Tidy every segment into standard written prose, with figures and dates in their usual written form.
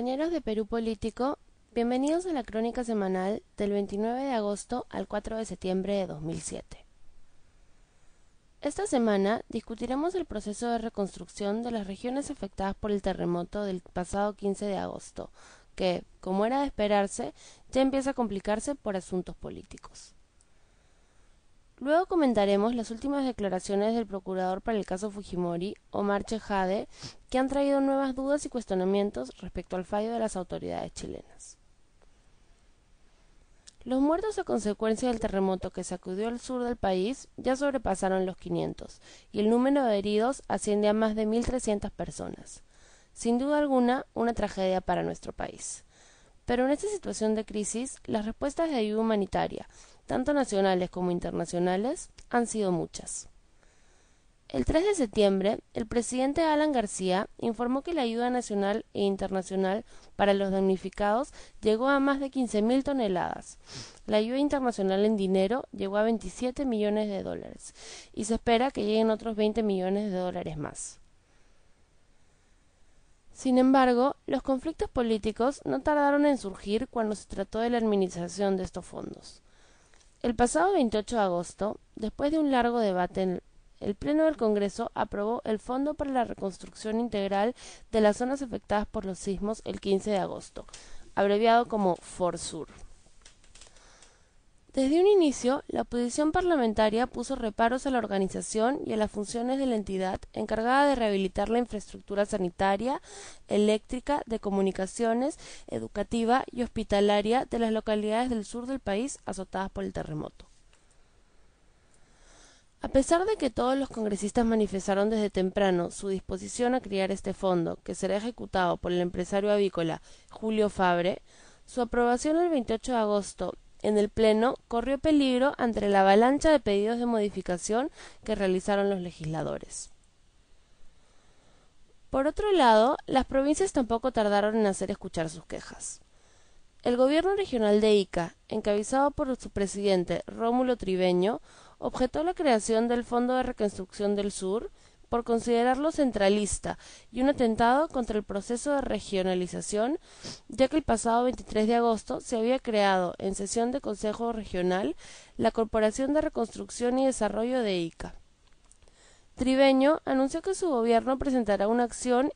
Compañeros de Perú Político, bienvenidos a la crónica semanal del 29 de agosto al 4 de septiembre de 2007. Esta semana discutiremos el proceso de reconstrucción de las regiones afectadas por el terremoto del pasado 15 de agosto, que, como era de esperarse, ya empieza a complicarse por asuntos políticos. Luego comentaremos las últimas declaraciones del procurador para el caso Fujimori, Omar Chejade, que han traído nuevas dudas y cuestionamientos respecto al fallo de las autoridades chilenas. Los muertos a consecuencia del terremoto que sacudió el sur del país ya sobrepasaron los 500, y el número de heridos asciende a más de 1.300 personas. Sin duda alguna, una tragedia para nuestro país. Pero en esta situación de crisis, las respuestas de ayuda humanitaria, tanto nacionales como internacionales, han sido muchas. El 3 de septiembre, el presidente Alan García informó que la ayuda nacional e internacional para los damnificados llegó a más de 15.000 toneladas. La ayuda internacional en dinero llegó a 27 millones de dólares y se espera que lleguen otros 20 millones de dólares más. Sin embargo, los conflictos políticos no tardaron en surgir cuando se trató de la administración de estos fondos. El pasado 28 de agosto, después de un largo debate, el Pleno del Congreso aprobó el Fondo para la Reconstrucción Integral de las Zonas Afectadas por los Sismos el 15 de agosto, abreviado como FORSUR. Desde un inicio, la oposición parlamentaria puso reparos a la organización y a las funciones de la entidad encargada de rehabilitar la infraestructura sanitaria, eléctrica, de comunicaciones, educativa y hospitalaria de las localidades del sur del país azotadas por el terremoto. A pesar de que todos los congresistas manifestaron desde temprano su disposición a crear este fondo, que será ejecutado por el empresario avícola Julio Fabre, su aprobación el 28 de agosto en el Pleno corrió peligro ante la avalancha de pedidos de modificación que realizaron los legisladores. Por otro lado, las provincias tampoco tardaron en hacer escuchar sus quejas. El gobierno regional de Ica, encabezado por su presidente Rómulo Triveño, objetó la creación del Fondo de Reconstrucción del Sur por considerarlo centralista y un atentado contra el proceso de regionalización, ya que el pasado 23 de agosto se había creado, en sesión de Consejo Regional, la Corporación de Reconstrucción y Desarrollo de Ica. Triveño anunció que su gobierno presentará una acción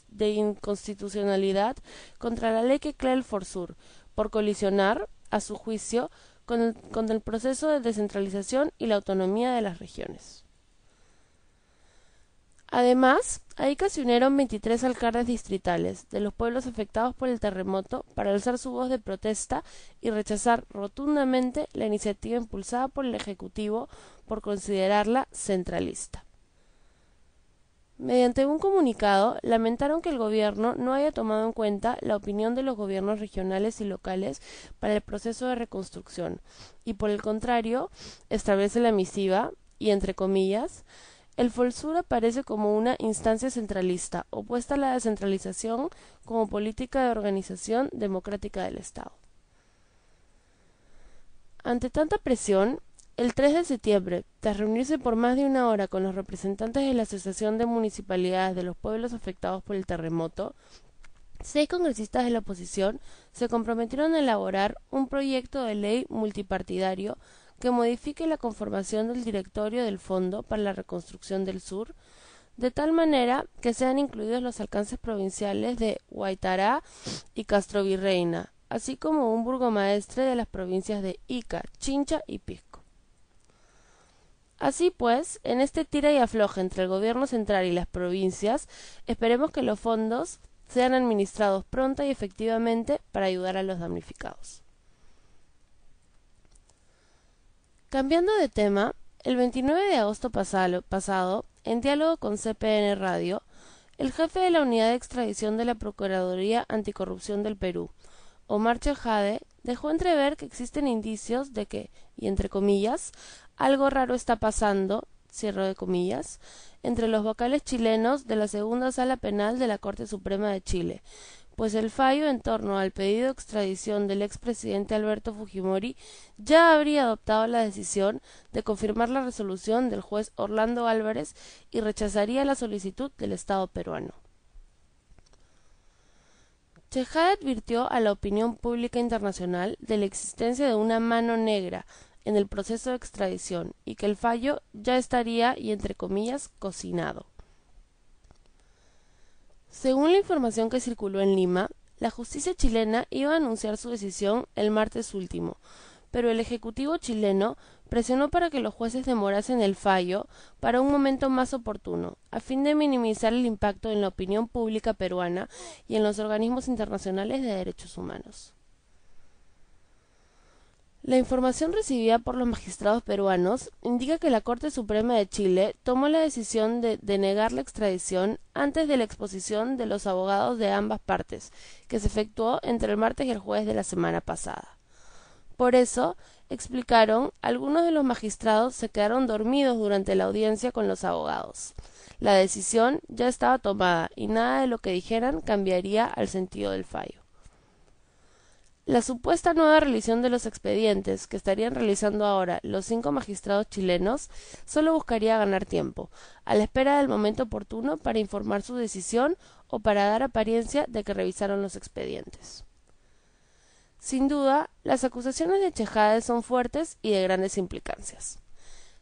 de inconstitucionalidad contra la ley que crea el FORSUR, por colisionar, a su juicio, con el proceso de descentralización y la autonomía de las regiones. Además, a Ica se unieron 23 alcaldes distritales de los pueblos afectados por el terremoto para alzar su voz de protesta y rechazar rotundamente la iniciativa impulsada por el Ejecutivo por considerarla centralista. Mediante un comunicado, lamentaron que el gobierno no haya tomado en cuenta la opinión de los gobiernos regionales y locales para el proceso de reconstrucción, y por el contrario, establece la misiva, y entre comillas, el FORSUR aparece como una instancia centralista, opuesta a la descentralización como política de organización democrática del Estado. Ante tanta presión, el 3 de septiembre, tras reunirse por más de una hora con los representantes de la Asociación de Municipalidades de los Pueblos Afectados por el Terremoto, 6 congresistas de la oposición se comprometieron a elaborar un proyecto de ley multipartidario que modifique la conformación del directorio del Fondo para la Reconstrucción del Sur, de tal manera que sean incluidos los alcances provinciales de Huaytará y Castrovirreyna, así como un burgomaestre de las provincias de Ica, Chincha y Pisco. Así pues, en este tira y afloja entre el gobierno central y las provincias, esperemos que los fondos sean administrados pronta y efectivamente para ayudar a los damnificados. Cambiando de tema, el 29 de agosto pasado, en diálogo con CPN Radio, el jefe de la Unidad de Extradición de la Procuraduría Anticorrupción del Perú, Omar Chejade, dejó entrever que existen indicios de que, y entre comillas, algo raro está pasando, cierre de comillas, entre los vocales chilenos de la Segunda Sala Penal de la Corte Suprema de Chile, pues el fallo en torno al pedido de extradición del expresidente Alberto Fujimori ya habría adoptado la decisión de confirmar la resolución del juez Orlando Álvarez y rechazaría la solicitud del Estado peruano. Chejade advirtió a la opinión pública internacional de la existencia de una mano negra en el proceso de extradición y que el fallo ya estaría, y entre comillas, cocinado. Según la información que circuló en Lima, la justicia chilena iba a anunciar su decisión el martes último, pero el Ejecutivo chileno presionó para que los jueces demorasen el fallo para un momento más oportuno, a fin de minimizar el impacto en la opinión pública peruana y en los organismos internacionales de derechos humanos. La información recibida por los magistrados peruanos indica que la Corte Suprema de Chile tomó la decisión de denegar la extradición antes de la exposición de los abogados de ambas partes, que se efectuó entre el martes y el jueves de la semana pasada. Por eso, explicaron, algunos de los magistrados se quedaron dormidos durante la audiencia con los abogados. La decisión ya estaba tomada y nada de lo que dijeran cambiaría al sentido del fallo. La supuesta nueva revisión de los expedientes que estarían realizando ahora los 5 magistrados chilenos solo buscaría ganar tiempo, a la espera del momento oportuno para informar su decisión o para dar apariencia de que revisaron los expedientes. Sin duda, las acusaciones de Chejade son fuertes y de grandes implicancias.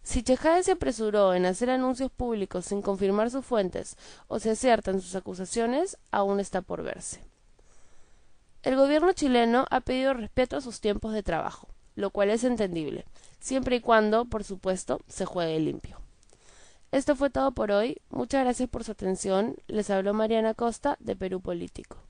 Si Chejade se apresuró en hacer anuncios públicos sin confirmar sus fuentes o se aciertan sus acusaciones, aún está por verse. El gobierno chileno ha pedido respeto a sus tiempos de trabajo, lo cual es entendible, siempre y cuando, por supuesto, se juegue limpio. Esto fue todo por hoy. Muchas gracias por su atención. Les habló Mariana Costa, de Perú Político.